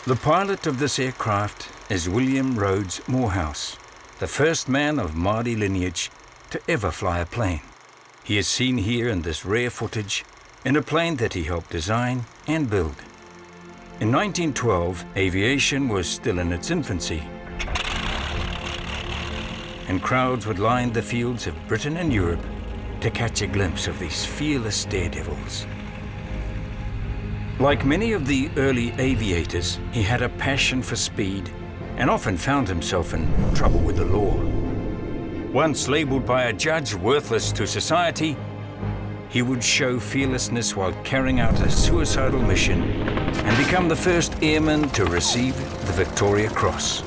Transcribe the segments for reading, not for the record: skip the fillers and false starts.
The pilot of this aircraft is William Rhodes Moorhouse, the first man of Māori lineage to ever fly a plane. He is seen here in this rare footage in a plane that he helped design and build. In 1912, aviation was still in its infancy, and crowds would line the fields of Britain and Europe to catch a glimpse of these fearless daredevils. Like many of the early aviators, he had a passion for speed and often found himself in trouble with the law. Once labelled by a judge worthless to society, he would show fearlessness while carrying out a suicidal mission and become the first airman to receive the Victoria Cross.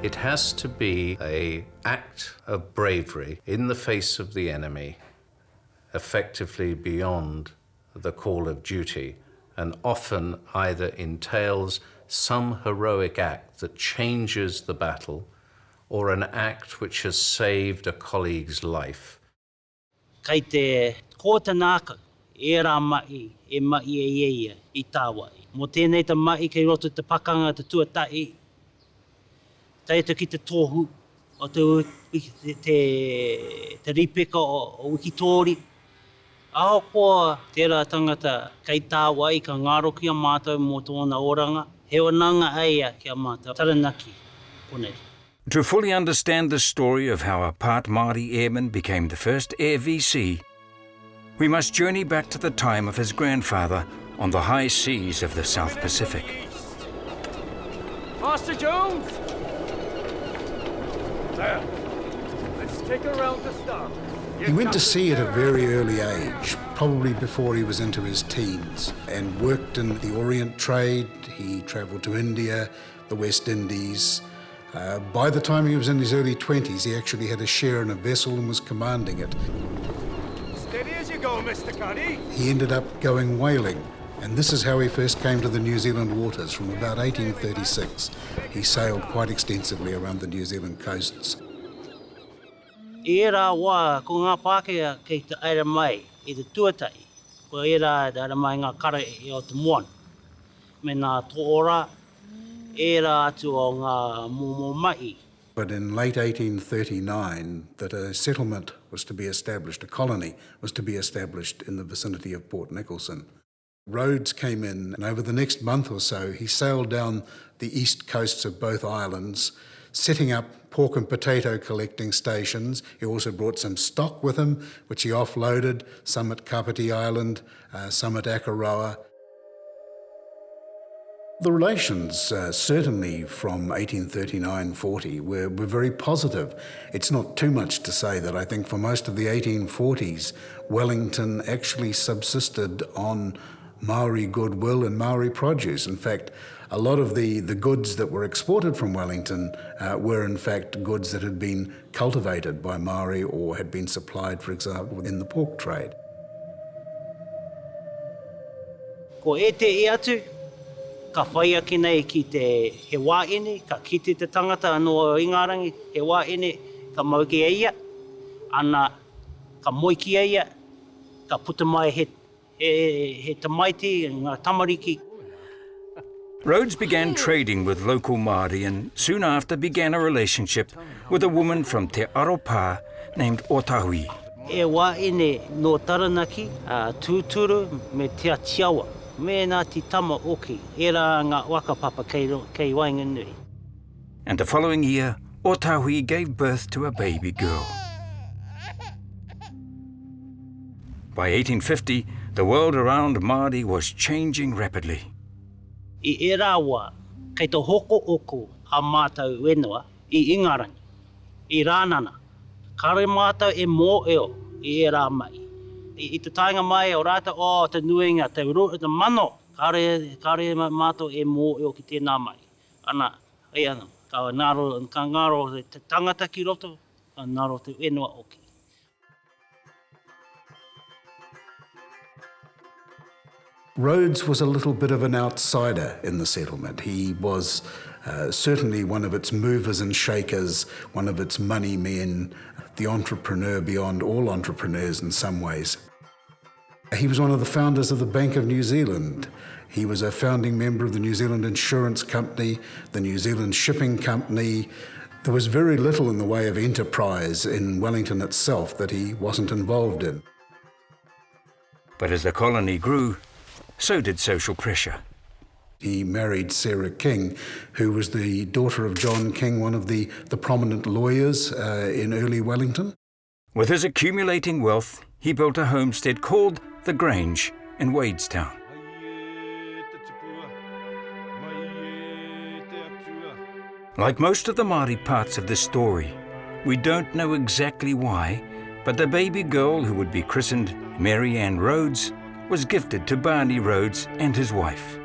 It has to be an act of bravery in the face of the enemy, effectively beyond the call of duty, and often either entails some heroic act that changes the battle or an act which has saved a colleague's life. Kei te kōtanaka, e rā mai, e mai e I tāwai. Mō tēnei te mai kei roto te pakanga te tuatai, taita ki te tohu o te ripeka o Wikitori. Aho koa tērā tangata kei tāwai ka ngaro ki a mātou mō tōna oranga. He onanga eia ki a mātou. Taranaki, konei. To fully understand the story of how a part Māori airman became the first Air VC, we must journey back to the time of his grandfather on the high seas of the South Pacific. Master Jones! There. Let's take her round to start. He went to sea at a very early age, probably before he was into his teens, and worked in the Orient trade. He travelled to India, the West Indies. By the time he was in his early 20s, he actually had a share in a vessel and was commanding it. Steady as you go, Mr. Cuddy. He ended up going whaling, and this is how he first came to the New Zealand waters from about 1836. He sailed quite extensively around the New Zealand coasts. E rā wā, ko ngā Pākehā kei te aira mai I te tuatai, ko e rā te aira mai ngā kara o te moana. Me nā tōra, e rā atu o ngā momo mai. But in late 1839, that a settlement was to be established, a colony was to be established in the vicinity of Port Nicholson. Rhodes came in, and over the next month or so, he sailed down the east coasts of both islands, setting up pork and potato collecting stations. He also brought some stock with him, which he offloaded, some at Kapiti Island, some at Akaroa. The relations, certainly from 1839-40, were very positive. It's not too much to say that I think for most of the 1840s, Wellington actually subsisted on Maori goodwill and Maori produce. In fact, a lot of the goods that were exported from Wellington were in fact goods that had been cultivated by Maori or had been supplied, for example, in the pork trade. Ko e te e atu, ka whaia ki nei ki te he wāene, ka kite te tangata anō o Ingarangi, he wāene, ka mau ki eia, ana ka moi ki eia, ka puta mai he tamaiti, ngā tamariki. Rhodes began trading with local Māori and soon after began a relationship with a woman from Te Aropa named Otahui. E wāene no Taranaki, tūturu me te atiawa, me nā ti tama oki, e rā ngā wakapapa kei Wainganui. And the following year, Otahui gave birth to a baby girl. By 1850, the world around Māori was changing rapidly. I e rā wā, kei te hoko oko a mātou whenua I Ingarangi, I Rānana. Kare mātou e mō eo I e rā mai. I te tainga mai o rāta o te nuinga, te mano, kare mātou e mō eo ki tēnā mai. Ana, e ana, ka ngaro te tangata ki roto, ka ngaro te whenua oki. Rhodes was a little bit of an outsider in the settlement. He was certainly one of its movers and shakers, one of its money men, the entrepreneur beyond all entrepreneurs in some ways. He was one of the founders of the Bank of New Zealand. He was a founding member of the New Zealand Insurance Company, the New Zealand Shipping Company. There was very little in the way of enterprise in Wellington itself that he wasn't involved in. But as the colony grew, so did social pressure. He married Sarah King, who was the daughter of John King, one of the prominent lawyers in early Wellington. With his accumulating wealth, he built a homestead called The Grange in Wadestown. Like most of the Māori parts of this story, we don't know exactly why, but the baby girl who would be christened Mary Ann Rhodes was gifted to Barney Rhodes and his wife.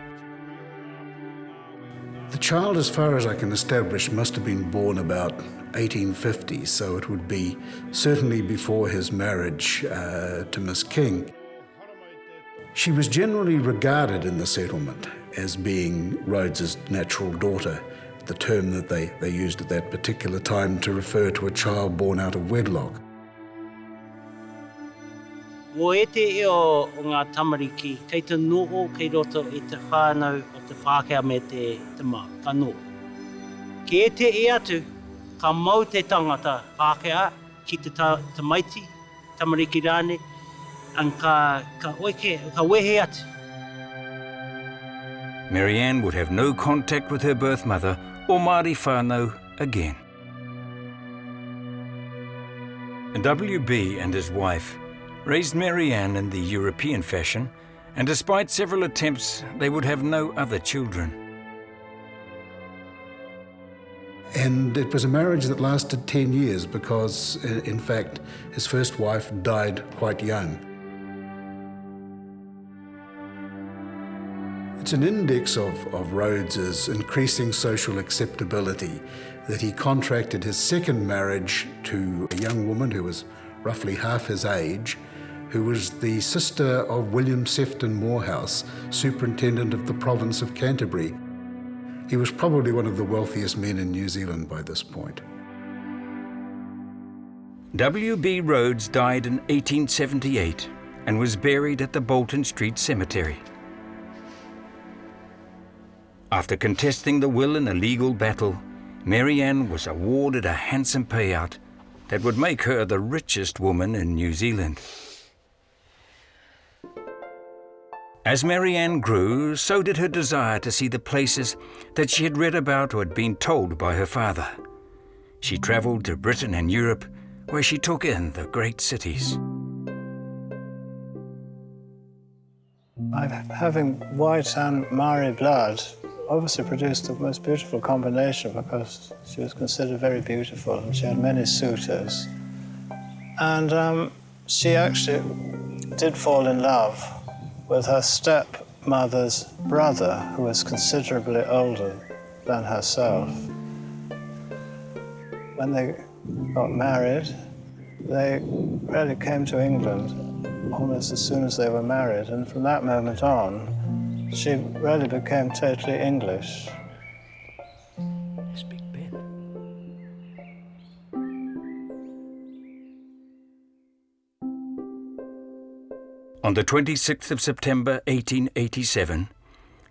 The child, as far as I can establish, must have been born about 1850, so it would be certainly before his marriage to Miss King. She was generally regarded in the settlement as being Rhodes's natural daughter, the term that they used at that particular time to refer to a child born out of wedlock. Wo e te eo o ngā tamariki, kei te noo kei roto i te whānau o te Pākehā me te mā, ka noo. Ki e te e atu, ka mau te tangata Pākehā ki te maiti, tamariki rāne, an ka wehe atu. Mary Ann would have no contact with her birth mother or Māori whānau again. W.B. and his wife raised Mary Ann in the European fashion, and despite several attempts, they would have no other children. And it was a marriage that lasted 10 years because, in fact, his first wife died quite young. It's an index of Rhodes's increasing social acceptability that he contracted his second marriage to a young woman who was roughly half his age, who was the sister of William Sefton Moorhouse, superintendent of the province of Canterbury. He was probably one of the wealthiest men in New Zealand by this point. W.B. Rhodes died in 1878 and was buried at the Bolton Street Cemetery. After contesting the will in a legal battle, Mary Ann was awarded a handsome payout that would make her the richest woman in New Zealand. As Mary Ann grew, so did her desire to see the places that she had read about or had been told by her father. She travelled to Britain and Europe, where she took in the great cities. Having white and Maori blood obviously produced the most beautiful combination because she was considered very beautiful and she had many suitors. And she actually did fall in love with her stepmother's brother, who was considerably older than herself. When they got married, they really came to England almost as soon as they were married, and from that moment on, she really became totally English. On the 26th of September 1887,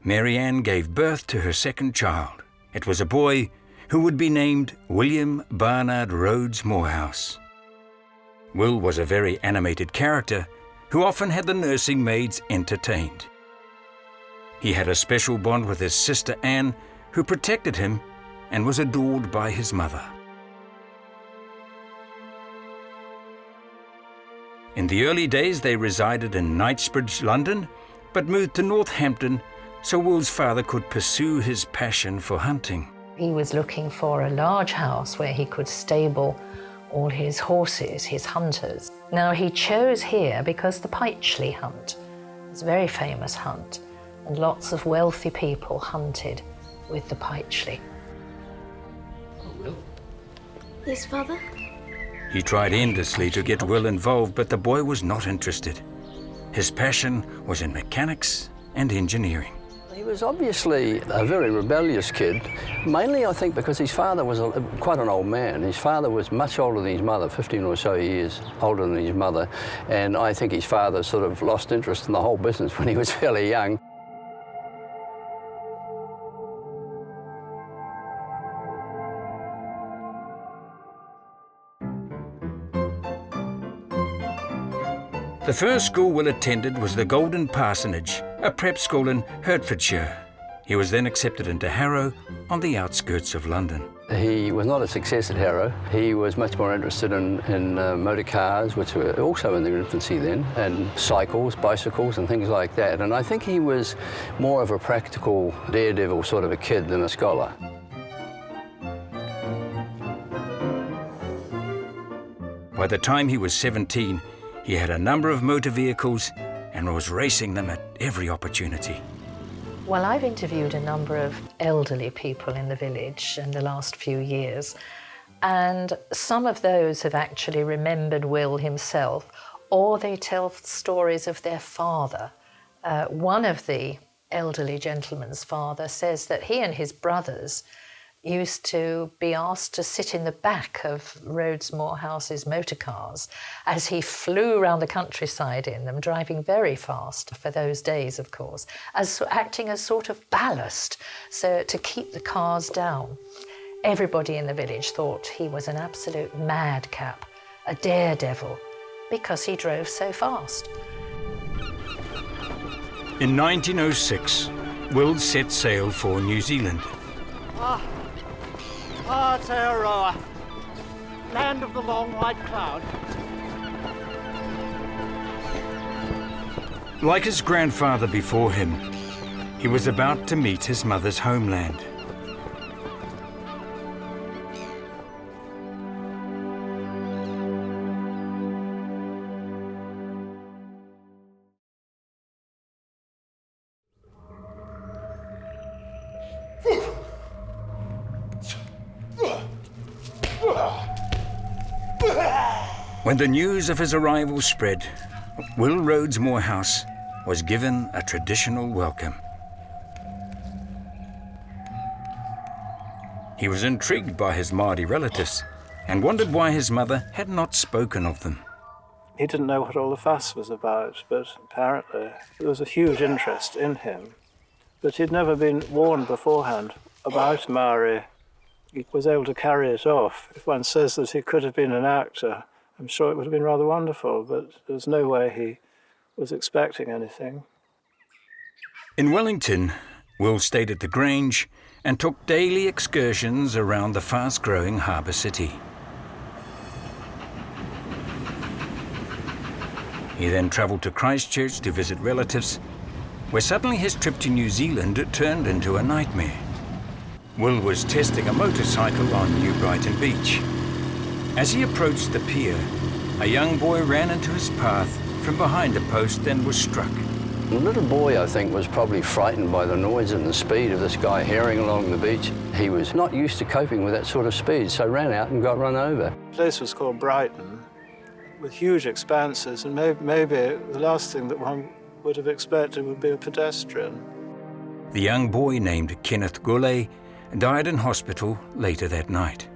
Mary Ann gave birth to her second child. It was a boy who would be named William Barnard Rhodes Moorhouse. Will was a very animated character who often had the nursing maids entertained. He had a special bond with his sister Anne, who protected him and was adored by his mother. In the early days, they resided in Knightsbridge, London, but moved to Northampton so Will's father could pursue his passion for hunting. He was looking for a large house where he could stable all his horses, his hunters. Now, he chose here because the Pytchley hunt was a very famous hunt, and lots of wealthy people hunted with the Pytchley. Yes, Father? He tried endlessly to get Will involved, but the boy was not interested. His passion was in mechanics and engineering. He was obviously a very rebellious kid, mainly I think because his father was quite an old man. His father was much older than his mother, 15 or so years older than his mother, and I think his father sort of lost interest in the whole business when he was fairly young. The first school Will attended was the Golden Parsonage, a prep school in Hertfordshire. He was then accepted into Harrow on the outskirts of London. He was not a success at Harrow. He was much more interested in motor cars, which were also in their infancy then, and cycles, bicycles and things like that. And I think he was more of a practical daredevil sort of a kid than a scholar. By the time he was 17, he had a number of motor vehicles and was racing them at every opportunity. Well, I've interviewed a number of elderly people in the village in the last few years, and some of those have actually remembered Will himself, or they tell stories of their father. One of the elderly gentleman's father says that he and his brothers used to be asked to sit in the back of Rhodes Moorhouse's motor cars as he flew around the countryside in them, driving very fast for those days, of course, as acting as sort of ballast, so to keep the cars down. Everybody in the village thought he was an absolute madcap, a daredevil, because he drove so fast. In 1906, Will set sail for New Zealand. Aotearoa, land of the long white cloud. Like his grandfather before him, he was about to meet his mother's homeland. When the news of his arrival spread, Will Rhodes Moorhouse was given a traditional welcome. He was intrigued by his Māori relatives and wondered why his mother had not spoken of them. He didn't know what all the fuss was about, but apparently there was a huge interest in him. But he'd never been warned beforehand about Māori. He was able to carry it off. If one says that he could have been an actor, I'm sure it would have been rather wonderful, but there was no way he was expecting anything. In Wellington, Will stayed at the Grange and took daily excursions around the fast-growing harbour city. He then travelled to Christchurch to visit relatives, where suddenly his trip to New Zealand turned into a nightmare. Will was testing a motorcycle on New Brighton Beach. As he approached the pier, a young boy ran into his path from behind a post and was struck. The little boy, I think, was probably frightened by the noise and the speed of this guy herring along the beach. He was not used to coping with that sort of speed, so ran out and got run over. The place was called Brighton, with huge expanses, and maybe the last thing that one would have expected would be a pedestrian. The young boy, named Kenneth Goulet, died in hospital later that night.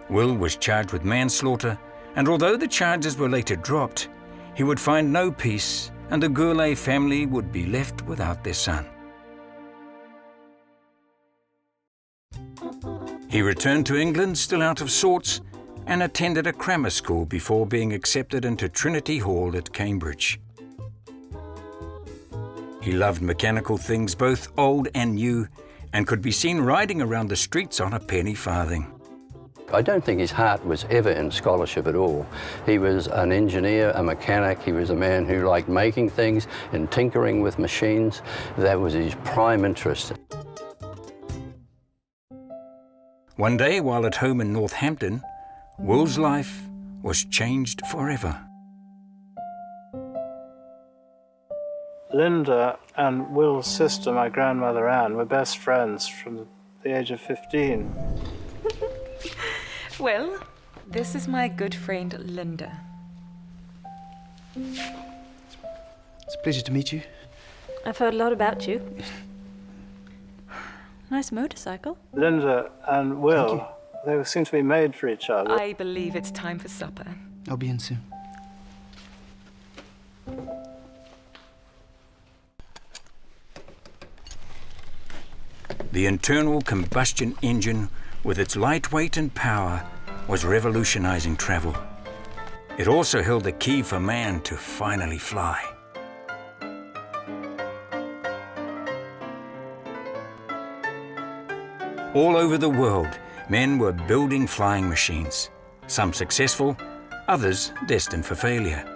Will was charged with manslaughter, and although the charges were later dropped, he would find no peace, and the Goulet family would be left without their son. He returned to England still out of sorts and attended a grammar school before being accepted into Trinity Hall at Cambridge. He loved mechanical things, both old and new, and could be seen riding around the streets on a penny farthing. I don't think his heart was ever in scholarship at all. He was an engineer, a mechanic. He was a man who liked making things and tinkering with machines. That was his prime interest. One day, while at home in Northampton, Will's life was changed forever. Linda and Will's sister, my grandmother Anne, were best friends from the age of 15. Well, this is my good friend Linda. It's a pleasure to meet you. I've heard a lot about you. Nice motorcycle. Linda and Will, they seem to be made for each other. I believe it's time for supper. I'll be in soon. The internal combustion engine, with its lightweight and power, was revolutionizing travel. It also held the key for man to finally fly. All over the world, men were building flying machines, some successful, others destined for failure.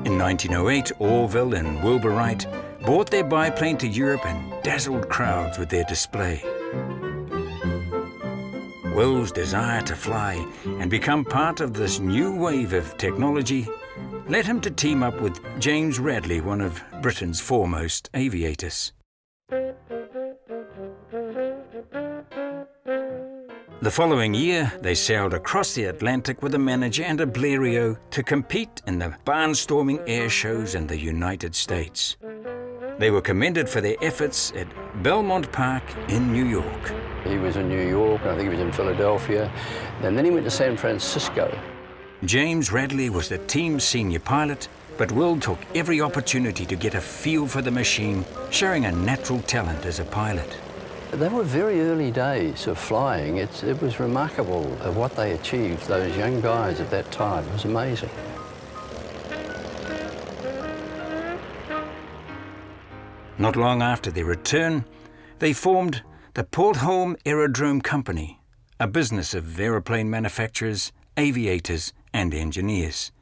In 1908, Orville and Wilbur Wright brought their biplane to Europe and dazzled crowds with their display. Will's desire to fly and become part of this new wave of technology led him to team up with James Radley, one of Britain's foremost aviators. The following year, they sailed across the Atlantic with a manager and a Blériot to compete in the barnstorming air shows in the United States. They were commended for their efforts at Belmont Park in New York. He was in New York, I think he was in Philadelphia, and then he went to San Francisco. James Radley was the team's senior pilot, but Will took every opportunity to get a feel for the machine, showing a natural talent as a pilot. They were very early days of flying. It was remarkable what they achieved, those young guys at that time. It was amazing. Not long after their return, they formed the Portholm Aerodrome Company, a business of aeroplane manufacturers, aviators, and engineers.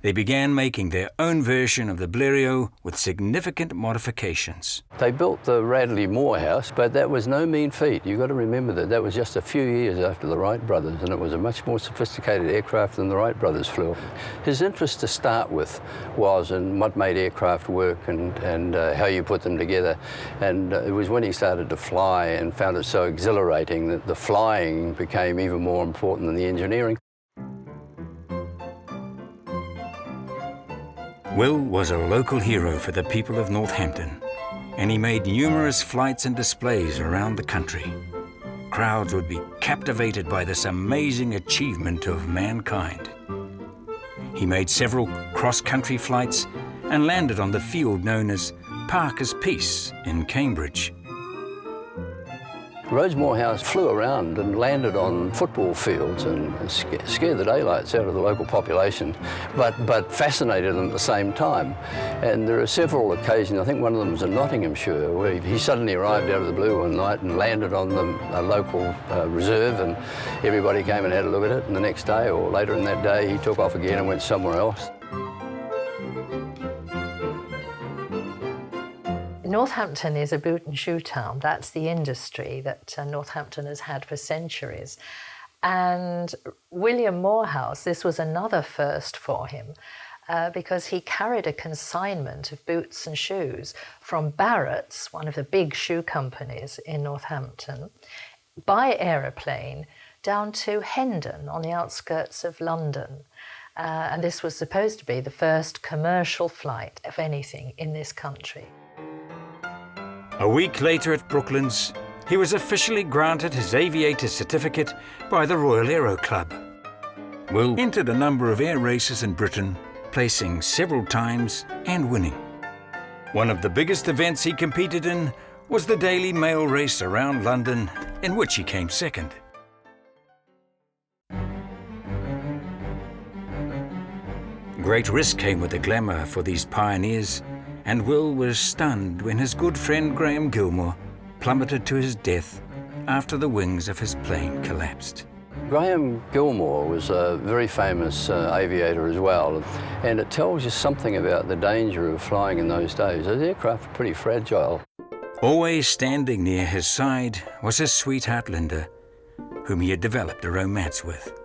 They began making their own version of the Blériot with significant modifications. They built the Radley Moorhouse, but that was no mean feat. You've got to remember that that was just a few years after the Wright brothers, and it was a much more sophisticated aircraft than the Wright brothers flew. His interest to start with was in what made aircraft work and how you put them together. And it was when he started to fly and found it so exhilarating that the flying became even more important than the engineering. Will was a local hero for the people of Northampton, and he made numerous flights and displays around the country. Crowds would be captivated by this amazing achievement of mankind. He made several cross-country flights and landed on the field known as Parker's Peace in Cambridge. Rhodes Moorhouse flew around and landed on football fields and scared the daylights out of the local population, but fascinated them at the same time. And there are several occasions, I think one of them was in Nottinghamshire, where he suddenly arrived out of the blue one night and landed on a local reserve, and everybody came and had a look at it, and the next day or later in that day he took off again and went somewhere else. Northampton is a boot and shoe town. That's the industry that Northampton has had for centuries. And William Moorhouse, this was another first for him because he carried a consignment of boots and shoes from Barrett's, one of the big shoe companies in Northampton, by aeroplane down to Hendon on the outskirts of London. And this was supposed to be the first commercial flight of anything in this country. A week later at Brooklands, he was officially granted his aviator certificate by the Royal Aero Club. Will entered a number of air races in Britain, placing several times and winning. One of the biggest events he competed in was the Daily Mail race around London, in which he came second. Great risk came with the glamour for these pioneers, and Will was stunned when his good friend Graham Gilmore plummeted to his death after the wings of his plane collapsed. Graham Gilmore was a very famous aviator as well, and it tells you something about the danger of flying in those days. Those aircraft were pretty fragile. Always standing near his side was his sweetheart Linda, whom he had developed a romance with.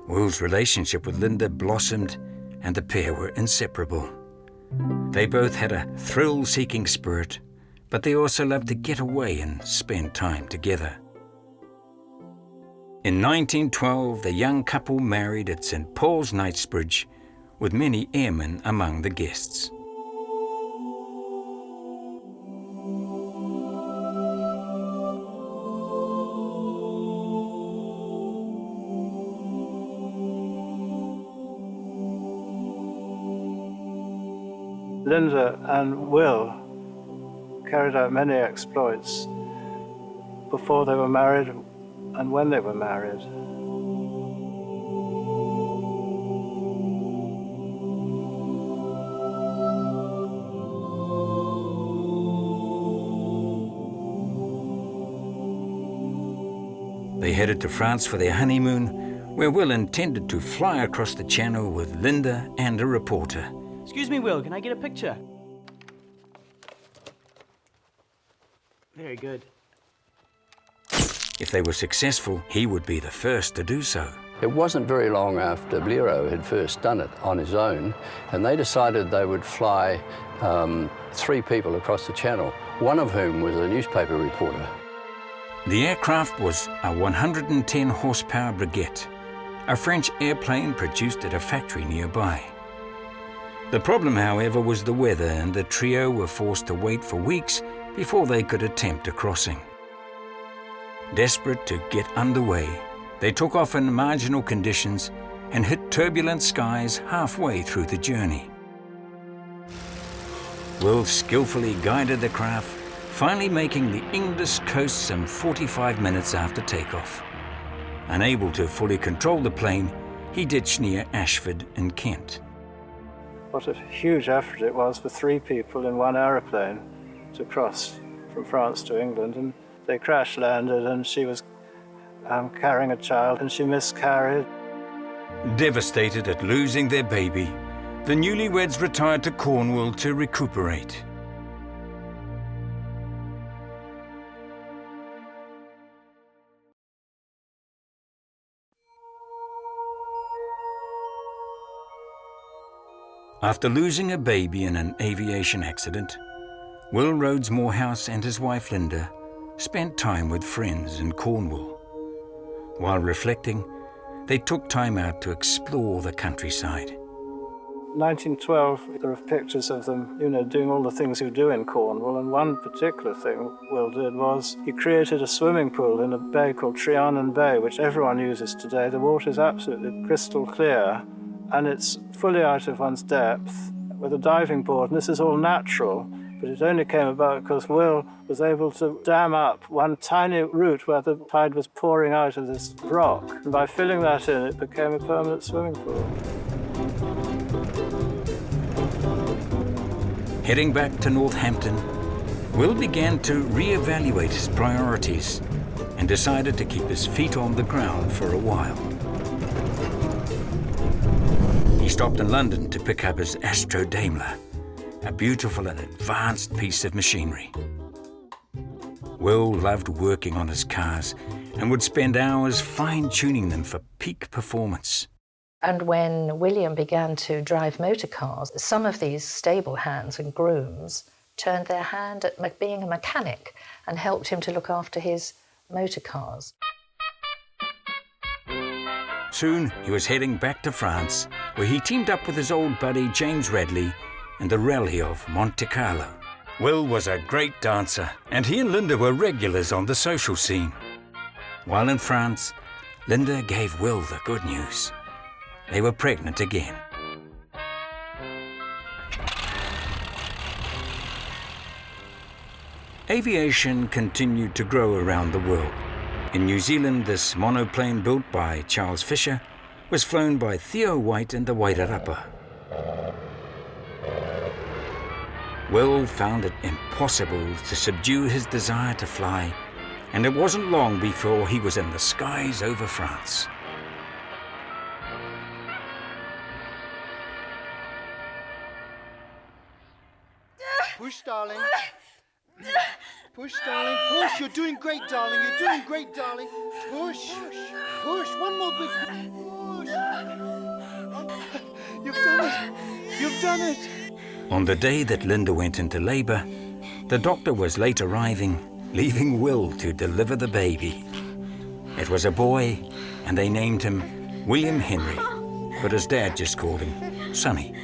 Will's relationship with Linda blossomed, and the pair were inseparable. They both had a thrill-seeking spirit, but they also loved to get away and spend time together. In 1912, the young couple married at St. Paul's, Knightsbridge, with many airmen among the guests. Linda and Will carried out many exploits before they were married and when they were married. They headed to France for their honeymoon, where Will intended to fly across the channel with Linda and a reporter. Excuse me, Will, can I get a picture? Very good. If they were successful, he would be the first to do so. It wasn't very long after Blero had first done it on his own, and they decided they would fly 3 people across the channel, one of whom was a newspaper reporter. The aircraft was a 110 horsepower Brigitte, a French airplane produced at a factory nearby. The problem, however, was the weather, and the trio were forced to wait for weeks before they could attempt a crossing. Desperate to get underway, they took off in marginal conditions and hit turbulent skies halfway through the journey. Will skillfully guided the craft, finally making the English coast some 45 minutes after takeoff. Unable to fully control the plane, he ditched near Ashford in Kent. What a huge effort it was for 3 people in one aeroplane to cross from France to England. And they crash landed, and she was carrying a child, and she miscarried. Devastated at losing their baby, the newlyweds retired to Cornwall to recuperate. After losing a baby in an aviation accident, Will Rhodes Moorhouse and his wife Linda spent time with friends in Cornwall. While reflecting, they took time out to explore the countryside. 1912, there are pictures of them, doing all the things you do in Cornwall, and one particular thing Will did was he created a swimming pool in a bay called Trianon Bay, which everyone uses today. The water is absolutely crystal clear, and it's fully out of one's depth with a diving board, and this is all natural, but it only came about because Will was able to dam up one tiny route where the tide was pouring out of this rock, and by filling that in, it became a permanent swimming pool. Heading back to Northampton, Will began to re-evaluate his priorities and decided to keep his feet on the ground for a while. He stopped in London to pick up his Astro Daimler, a beautiful and advanced piece of machinery. Will loved working on his cars and would spend hours fine-tuning them for peak performance. And when William began to drive motor cars, some of these stable hands and grooms turned their hand at being a mechanic and helped him to look after his motor cars. Soon he was heading back to France, where he teamed up with his old buddy James Radley in the Rally of Monte Carlo. Will was a great dancer, and he and Linda were regulars on the social scene. While in France, Linda gave Will the good news. They were pregnant again. Aviation continued to grow around the world. In New Zealand, this monoplane built by Charles Fisher was flown by Theo White and the Wairarapa. Will found it impossible to subdue his desire to fly, and it wasn't long before he was in the skies over France. Push, darling. Push, darling. Push. You're doing great, darling. You're doing great, darling. Push. Push. One more big push. You've done it. You've done it! On the day that Linda went into labour, the doctor was late arriving, leaving Will to deliver the baby. It was a boy, and they named him William Henry, but his dad just called him Sonny.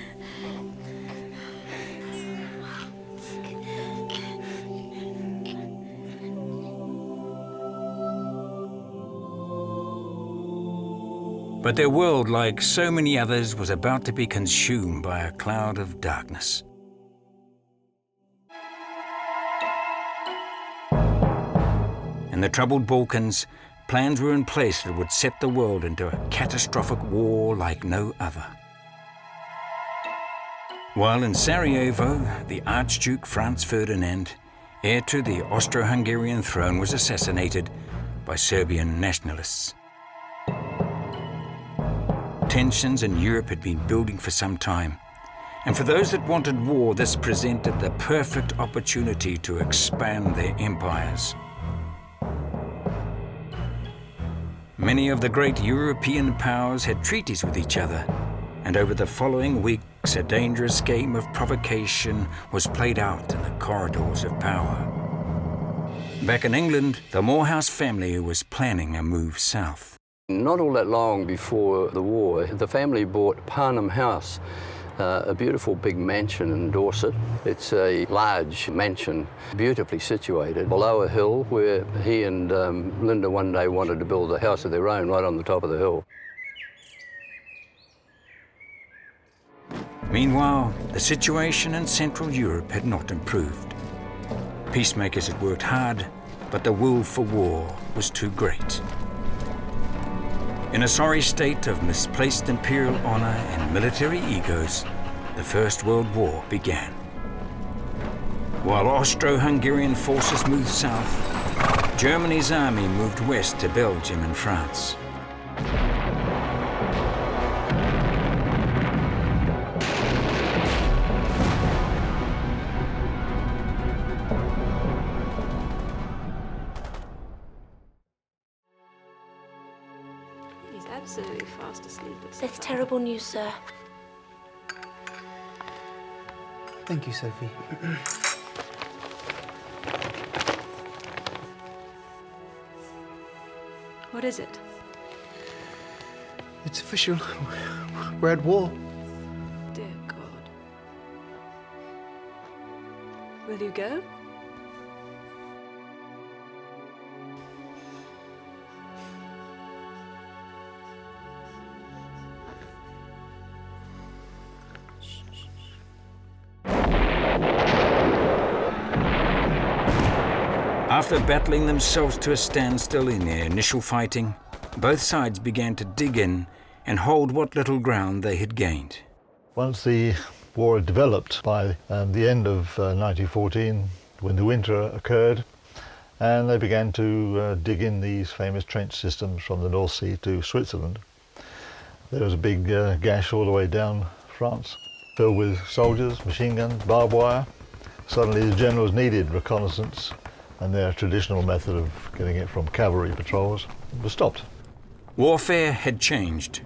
But their world, like so many others, was about to be consumed by a cloud of darkness. In the troubled Balkans, plans were in place that would set the world into a catastrophic war like no other. While in Sarajevo, the Archduke Franz Ferdinand, heir to the Austro-Hungarian throne, was assassinated by Serbian nationalists. Tensions in Europe had been building for some time, and for those that wanted war, this presented the perfect opportunity to expand their empires. Many of the great European powers had treaties with each other, and over the following weeks, a dangerous game of provocation was played out in the corridors of power. Back in England, the Moorhouse family was planning a move south. Not all that long before the war, the family bought Parnham House, a beautiful big mansion in Dorset. It's a large mansion, beautifully situated below a hill where he and Linda one day wanted to build a house of their own right on the top of the hill. Meanwhile, the situation in Central Europe had not improved. Peacemakers had worked hard, but the will for war was too great. In a sorry state of misplaced imperial honor and military egos, the First World War began. While Austro-Hungarian forces moved south, Germany's army moved west to Belgium and France. He's absolutely fast asleep. That's terrible news, sir. Thank you, Sophie. What is it? It's official. We're at war. Dear God. Will you go? After battling themselves to a standstill in their initial fighting, both sides began to dig in and hold what little ground they had gained. Once the war had developed by the end of 1914, when the winter occurred, and they began to dig in these famous trench systems from the North Sea to Switzerland. There was a big gash all the way down France, filled with soldiers, machine guns, barbed wire. Suddenly the generals needed reconnaissance, and their traditional method of getting it from cavalry patrols was stopped. Warfare had changed.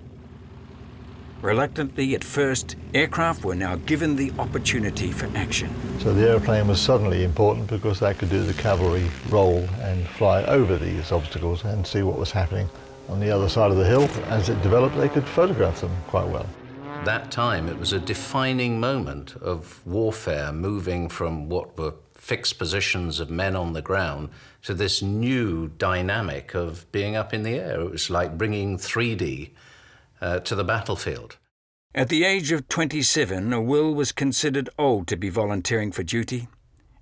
Reluctantly at first, aircraft were now given the opportunity for action. So the airplane was suddenly important because they could do the cavalry role and fly over these obstacles and see what was happening on the other side of the hill. As it developed, they could photograph them quite well. That time, it was a defining moment of warfare, moving from what were fixed positions of men on the ground to this new dynamic of being up in the air. It was like bringing 3D to the battlefield. At the age of 27, Will was considered old to be volunteering for duty,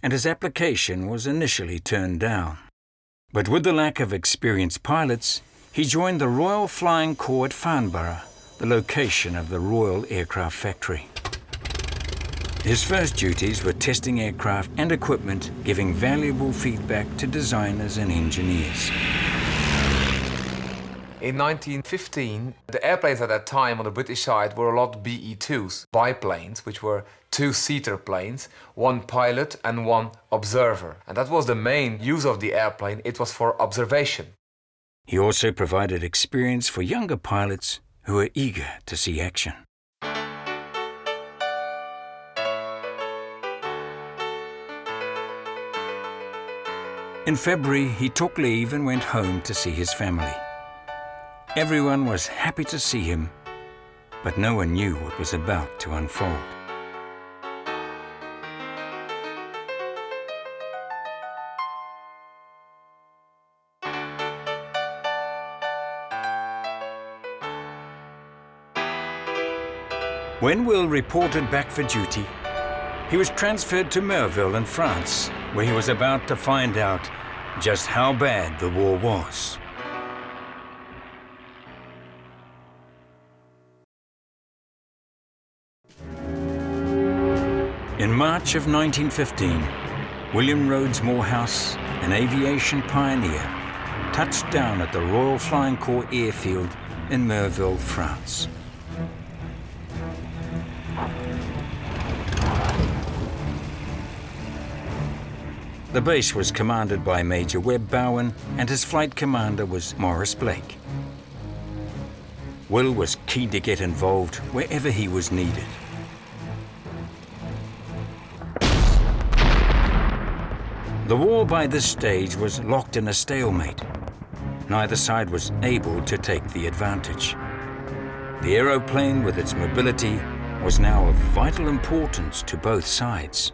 and his application was initially turned down. But with the lack of experienced pilots, he joined the Royal Flying Corps at Farnborough, the location of the Royal Aircraft Factory. His first duties were testing aircraft and equipment, giving valuable feedback to designers and engineers. In 1915, the airplanes at that time on the British side were a lot BE-2s, biplanes, which were two-seater planes, one pilot and one observer. And that was the main use of the airplane. It was for observation. He also provided experience for younger pilots who were eager to see action. In February, he took leave and went home to see his family. Everyone was happy to see him, but no one knew what was about to unfold. When Will reported back for duty, he was transferred to Moorhouse in France, where he was about to find out just how bad the war was. In March of 1915, William Rhodes Moorhouse, an aviation pioneer, touched down at the Royal Flying Corps airfield in Moorhouse, France. The base was commanded by Major Webb Bowen, and his flight commander was Morris Blake. Will was keen to get involved wherever he was needed. The war by this stage was locked in a stalemate. Neither side was able to take the advantage. The aeroplane, with its mobility, was now of vital importance to both sides.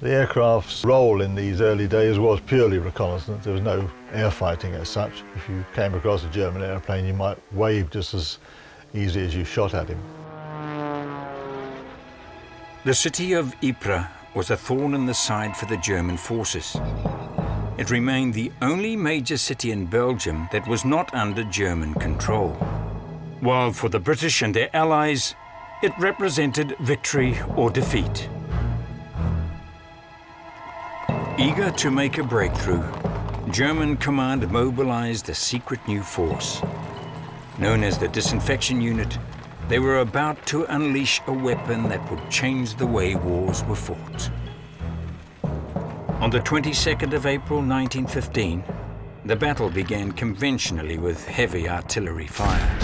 The aircraft's role in these early days was purely reconnaissance. There was no air fighting as such. If you came across a German airplane, you might wave just as easy as you shot at him. The city of Ypres was a thorn in the side for the German forces. It remained the only major city in Belgium that was not under German control. While for the British and their allies, it represented victory or defeat. Eager to make a breakthrough, German command mobilized a secret new force. Known as the Disinfection Unit, they were about to unleash a weapon that would change the way wars were fought. On the 22nd of April 1915, the battle began conventionally with heavy artillery fire.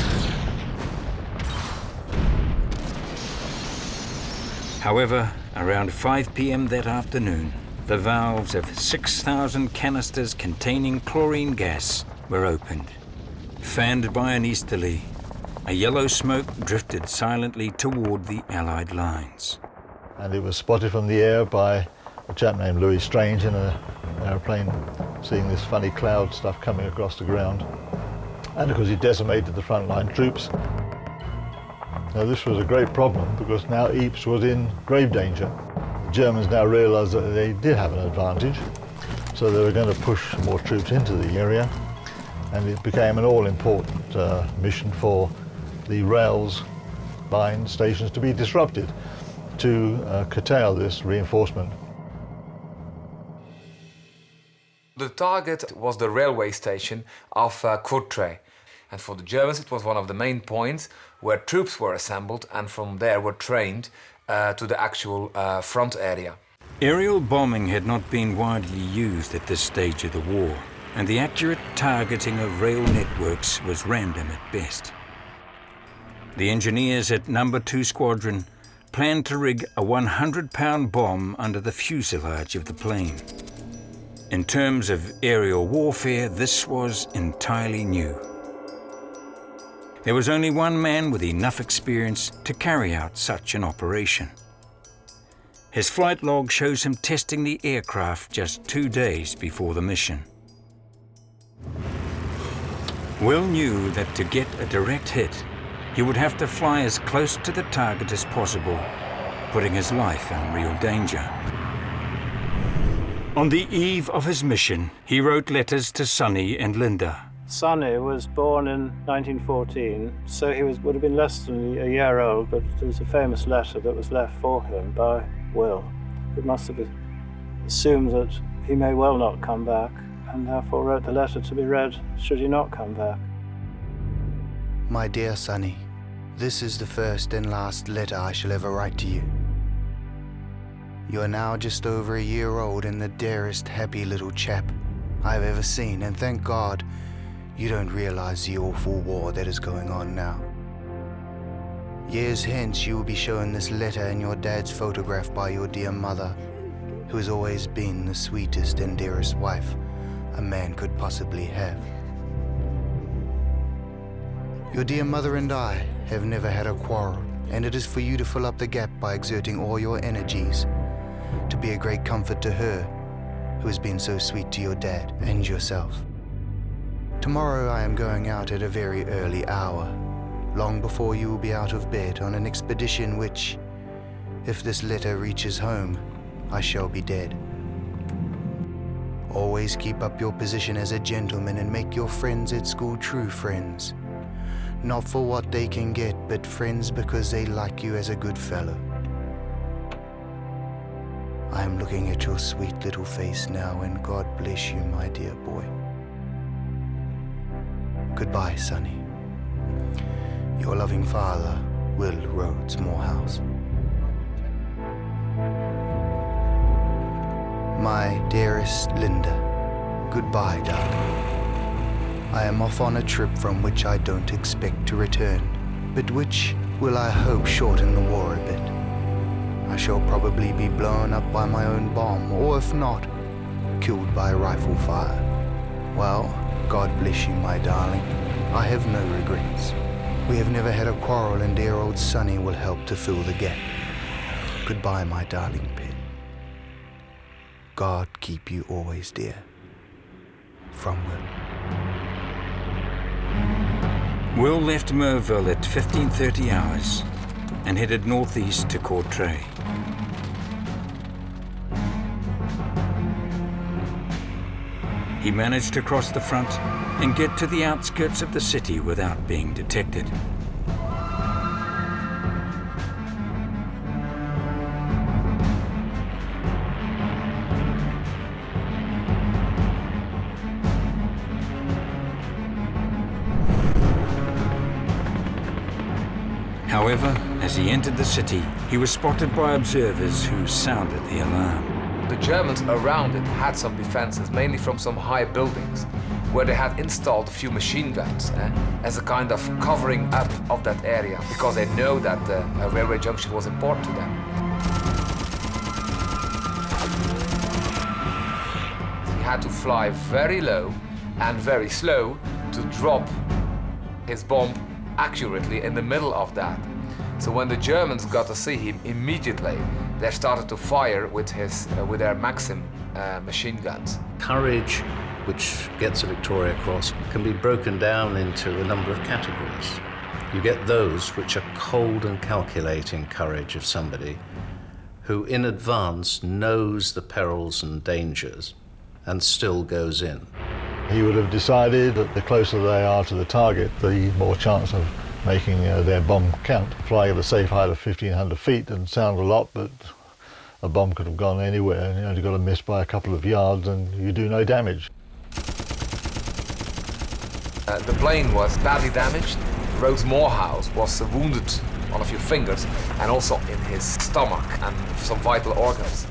However, around 5 p.m. that afternoon, the valves of 6,000 canisters containing chlorine gas were opened. Fanned by an easterly, a yellow smoke drifted silently toward the Allied lines. And it was spotted from the air by a chap named Louis Strange in an aeroplane, seeing this funny cloud stuff coming across the ground. And of course, he decimated the frontline troops. Now, this was a great problem because now Ypres was in grave danger. The Germans now realized that they did have an advantage, so they were going to push more troops into the area, and it became an all-important mission for the rails line stations to be disrupted to curtail this reinforcement. The target was the railway station of Courtrai, and for the Germans it was one of the main points where troops were assembled and from there were trained to the actual front area. Aerial bombing had not been widely used at this stage of the war, and the accurate targeting of rail networks was random at best. The engineers at No. 2 Squadron planned to rig a 100-pound bomb under the fuselage of the plane. In terms of aerial warfare, this was entirely new. There was only one man with enough experience to carry out such an operation. His flight log shows him testing the aircraft just 2 days before the mission. Will knew that to get a direct hit, he would have to fly as close to the target as possible, putting his life in real danger. On the eve of his mission, he wrote letters to Sonny and Linda. Sonny was born in 1914, so he would have been less than a year old, but there was a famous letter that was left for him by Will. It must have assumed that he may well not come back, and therefore wrote the letter to be read should he not come back. My dear Sonny, this is the first and last letter I shall ever write to you. You are now just over a year old and the dearest, happy little chap I've ever seen, and thank God you don't realize the awful war that is going on now. Years hence, you will be shown this letter and your dad's photograph by your dear mother, who has always been the sweetest and dearest wife a man could possibly have. Your dear mother and I have never had a quarrel, and it is for you to fill up the gap by exerting all your energies to be a great comfort to her, who has been so sweet to your dad and yourself. Tomorrow I am going out at a very early hour, long before you will be out of bed, on an expedition which, if this letter reaches home, I shall be dead. Always keep up your position as a gentleman and make your friends at school true friends. Not for what they can get, but friends because they like you as a good fellow. I am looking at your sweet little face now, and God bless you, my dear boy. Goodbye, Sonny. Your loving father, Will Rhodes, Moorhouse. My dearest Linda, goodbye, darling. I am off on a trip from which I don't expect to return, but which will, I hope, shorten the war a bit. I shall probably be blown up by my own bomb, or if not, killed by rifle fire. Well, God bless you, my darling. I have no regrets. We have never had a quarrel, and dear old Sonny will help to fill the gap. Goodbye, my darling pet. God keep you always dear. From Will. Will left Merville at 15:30 hours and headed northeast to Courtrai. He managed to cross the front and get to the outskirts of the city without being detected. However, as he entered the city, he was spotted by observers who sounded the alarm. The Germans around it had some defenses, mainly from some high buildings, where they had installed a few machine guns as a kind of covering up of that area, because they know that the railway junction was important to them. He had to fly very low and very slow to drop his bomb accurately in the middle of that. So when the Germans got to see him, immediately they started to fire with their Maxim machine guns. Courage, which gets a Victoria Cross, can be broken down into a number of categories. You get those which are cold and calculating courage of somebody who in advance knows the perils and dangers and still goes in. He would have decided that the closer they are to the target, the more chance of making their bomb count. Flying at a safe height of 1,500 feet doesn't sound a lot, but a bomb could have gone anywhere. You only got to miss by a couple of yards and you do no damage. The plane was badly damaged. Rhodes Moorhouse was wounded on a few fingers and also in his stomach and some vital organs.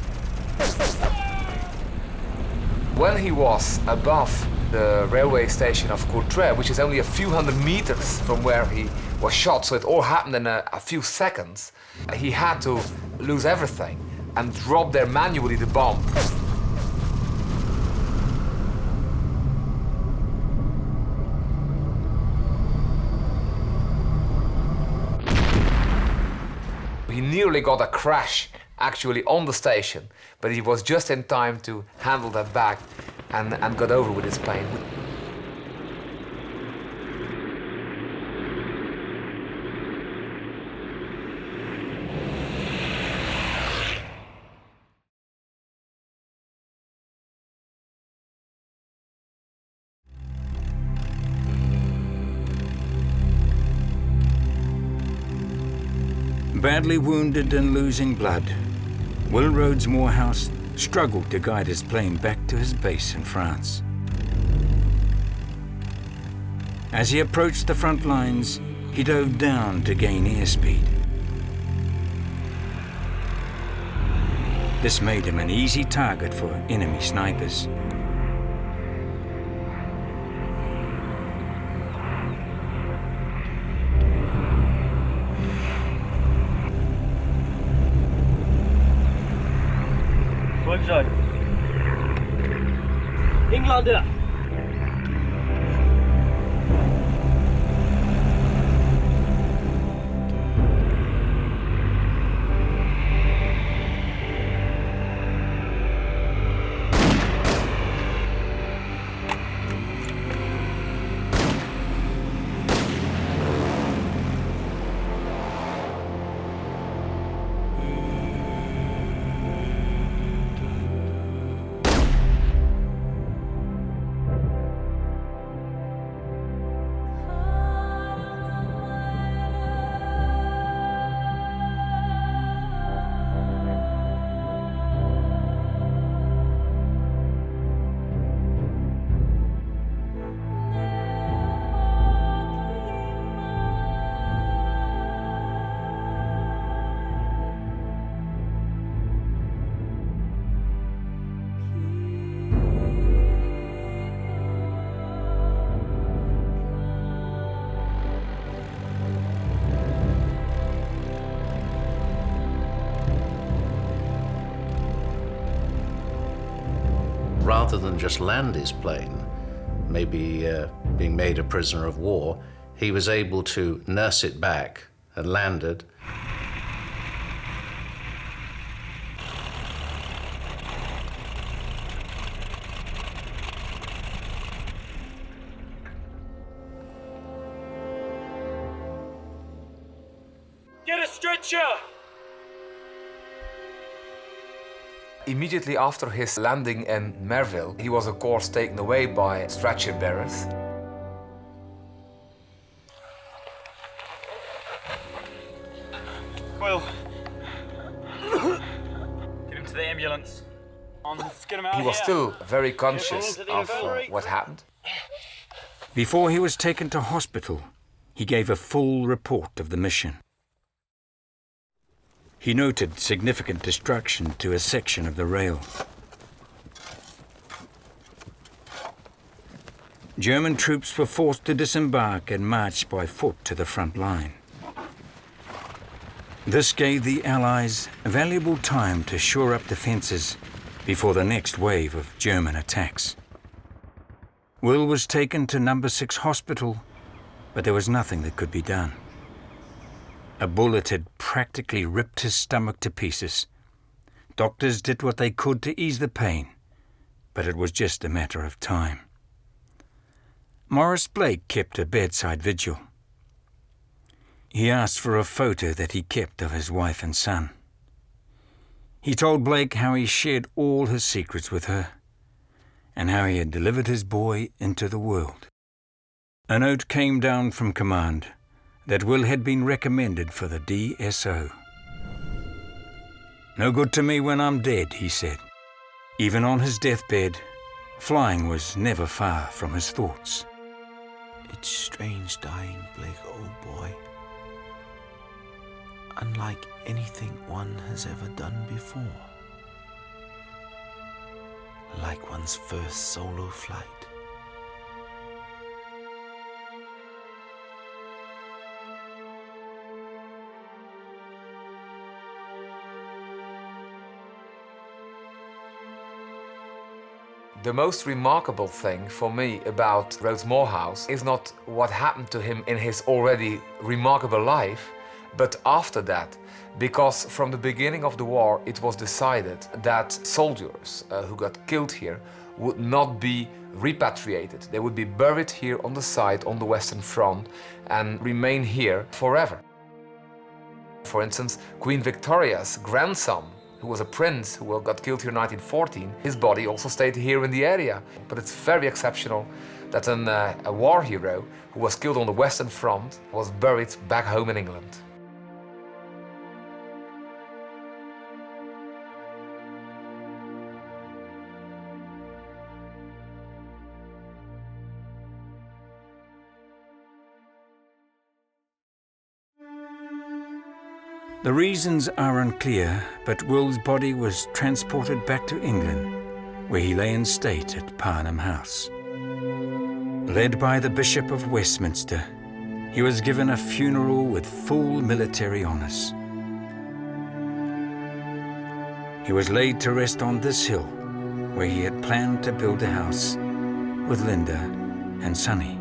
When he was above the railway station of Courtrai, which is only a few hundred meters from where he was shot, so it all happened in a few seconds, he had to lose everything and drop there manually the bomb. He nearly got a crash actually on the station, but he was just in time to handle that back and got over with his plane. Badly wounded and losing blood, Will Rhodes Moorhouse struggled to guide his plane back to his base in France. As he approached the front lines, he dove down to gain airspeed. This made him an easy target for enemy snipers. England rather than just land his plane, maybe being made a prisoner of war, he was able to nurse it back and land it. Get a stretcher! Immediately after his landing in Merville, he was of course taken away by stretcher bearers. Will. Get him to the ambulance. Let's get him out He was here. still very conscious of what happened. Before he was taken to hospital, he gave a full report of the mission. He noted significant destruction to a section of the rail. German troops were forced to disembark and march by foot to the front line. This gave the Allies valuable time to shore up defences before the next wave of German attacks. Will was taken to No. 6 Hospital, but there was nothing that could be done. A bullet had practically ripped his stomach to pieces. Doctors did what they could to ease the pain, but it was just a matter of time. Morris Blake kept a bedside vigil. He asked for a photo that he kept of his wife and son. He told Blake how he shared all his secrets with her, and how he had delivered his boy into the world. A note came down from command that Will had been recommended for the DSO. "No good to me when I'm dead," he said. Even on his deathbed, flying was never far from his thoughts. It's strange dying, Blake, old boy. Unlike anything one has ever done before. Like one's first solo flight. The most remarkable thing for me about Rhodes Moorhouse is not what happened to him in his already remarkable life, but after that, because from the beginning of the war it was decided that soldiers who got killed here would not be repatriated. They would be buried here on the site on the Western Front and remain here forever. For instance, Queen Victoria's grandson, who was a prince who got killed here in 1914, his body also stayed here in the area. But it's very exceptional that a war hero who was killed on the Western Front was buried back home in England. The reasons are unclear, but Will's body was transported back to England, where he lay in state at Parnham House. Led by the Bishop of Westminster, he was given a funeral with full military honours. He was laid to rest on this hill, where he had planned to build a house with Linda and Sonny.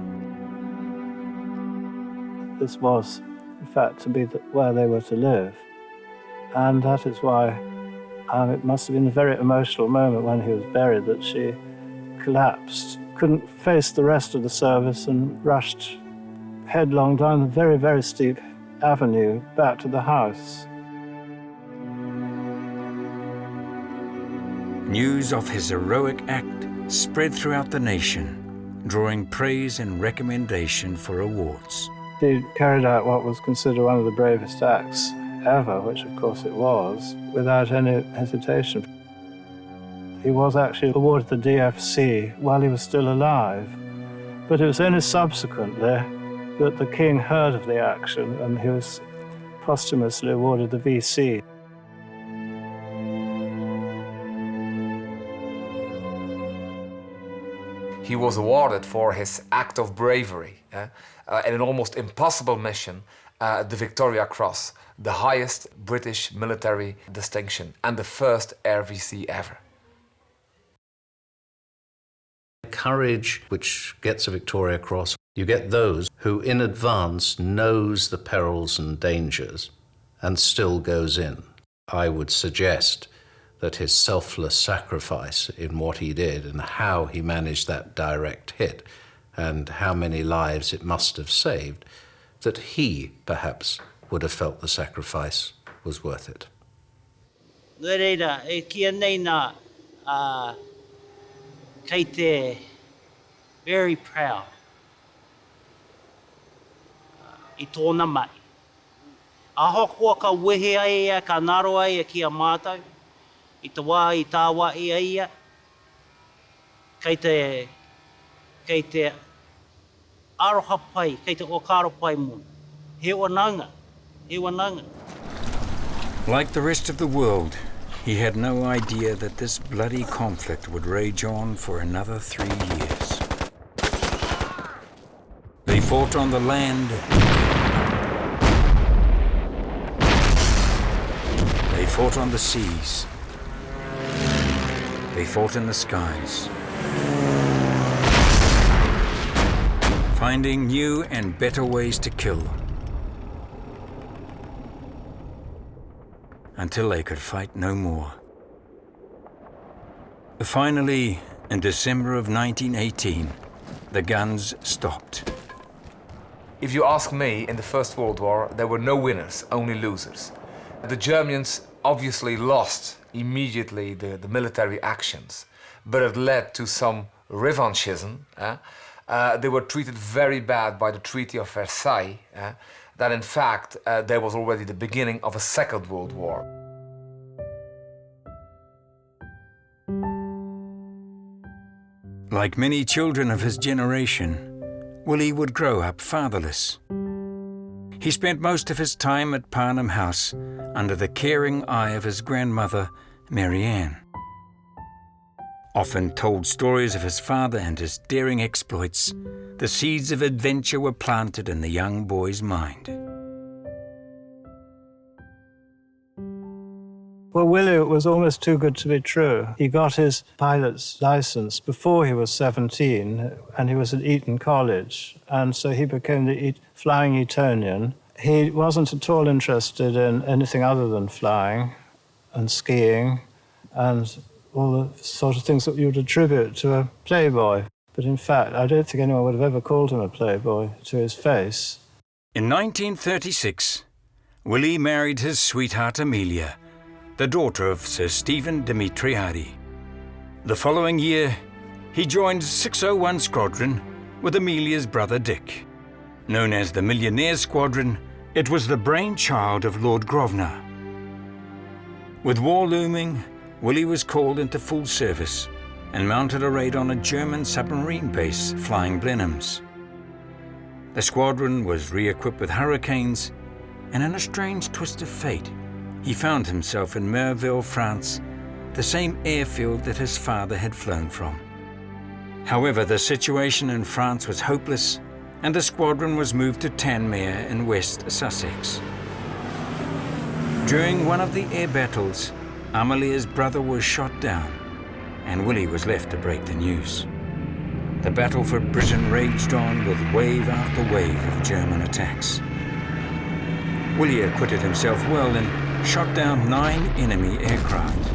This was, in fact, to be where they were to live. And that is why it must have been a very emotional moment when he was buried that she collapsed, couldn't face the rest of the service and rushed headlong down the very, very steep avenue back to the house. News of his heroic act spread throughout the nation, drawing praise and recommendation for awards. He carried out what was considered one of the bravest acts ever, which of course it was, without any hesitation. He was actually awarded the DFC while he was still alive, but it was only subsequently that the king heard of the action and he was posthumously awarded the VC. He was awarded for his act of bravery in an almost impossible mission, the Victoria Cross, the highest British military distinction and the first RVC ever. Courage, which gets a Victoria Cross, you get those who in advance knows the perils and dangers and still goes in. I would suggest that his selfless sacrifice in what he did and how he managed that direct hit and how many lives it must have saved, that he perhaps would have felt the sacrifice was worth it. Reira, e kia nei nā, kei te very proud I tōna mai. Aho kua ka wehe ai ia, ka naro ai ia ki a mātou, I te wā I tā wā I ia, kei te aroha pai, kei te okaro pai muna. He wananga, he wananga. Like the rest of the world, he had no idea that this bloody conflict would rage on for another 3 years. They fought on the land. They fought on the seas. They fought in the skies. Finding new and better ways to kill. Until they could fight no more. Finally, in December of 1918, the guns stopped. If you ask me, in the First World War, there were no winners, only losers. The Germans obviously lost immediately the military actions, but it led to some revanchism. They were treated very bad by the Treaty of Versailles, that in fact there was already the beginning of a Second World War. Like many children of his generation, Willie would grow up fatherless. He spent most of his time at Parnham House under the caring eye of his grandmother, Mary Ann. Often told stories of his father and his daring exploits, the seeds of adventure were planted in the young boy's mind. Well, Willie was almost too good to be true. He got his pilot's license before he was 17, and he was at Eton College, and so he became the Flying Etonian. He wasn't at all interested in anything other than flying and skiing and all the sort of things that you would attribute to a playboy. But in fact, I don't think anyone would have ever called him a playboy to his face. In 1936, Willie married his sweetheart Amelia, the daughter of Sir Stephen Dimitriadi. The following year, he joined 601 Squadron with Amelia's brother Dick. Known as the Millionaire Squadron, it was the brainchild of Lord Grosvenor. With war looming, Willie was called into full service and mounted a raid on a German submarine base flying Blenheims. The squadron was re-equipped with Hurricanes, and in a strange twist of fate, he found himself in Merville, France, the same airfield that his father had flown from. However, the situation in France was hopeless, and the squadron was moved to Tanmere in West Sussex. During one of the air battles, Amelia's brother was shot down, and Willie was left to break the news. The battle for Britain raged on with wave after wave of German attacks. Willie acquitted himself well and shot down 9 enemy aircraft.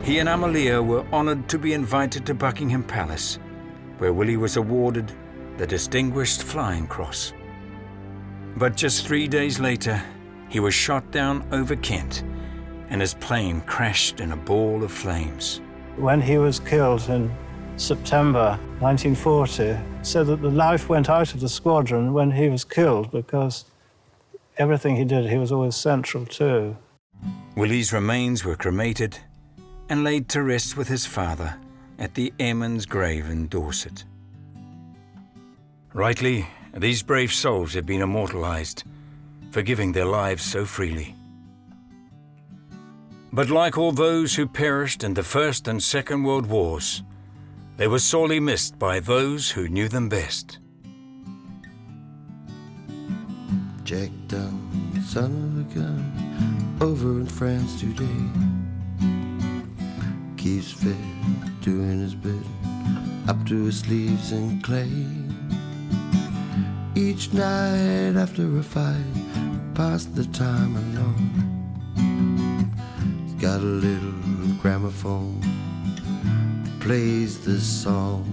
He and Amelia were honoured to be invited to Buckingham Palace, where Willie was awarded the Distinguished Flying Cross. But just 3 days later, he was shot down over Kent, and his plane crashed in a ball of flames. When he was killed in September 1940, said that the life went out of the squadron when he was killed because everything he did, he was always central to. Willie's remains were cremated and laid to rest with his father at the airman's grave in Dorset. Rightly, these brave souls have been immortalized for giving their lives so freely. But like all those who perished in the First and Second World Wars, they were sorely missed by those who knew them best. Jack Dunn, son of a gun, over in France today, keeps fit doing his bit, up to his sleeves in clay. Each night after a fight, pass the time alone. He's got a little gramophone that plays this song.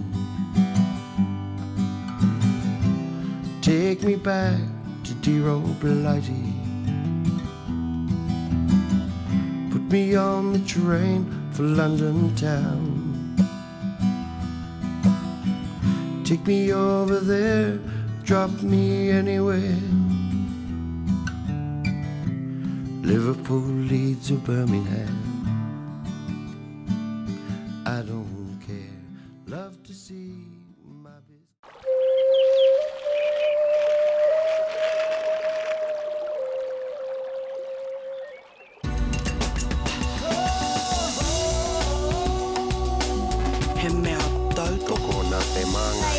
Take me back to dear old Blighty. Put me on the train for London town. Take me over there, drop me anywhere. Liverpool, Leeds or Birmingham, I don't care. Love to see my business. He mea toko nā te manga.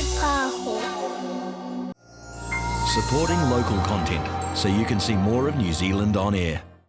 Supporting local content so you can see more of New Zealand on air.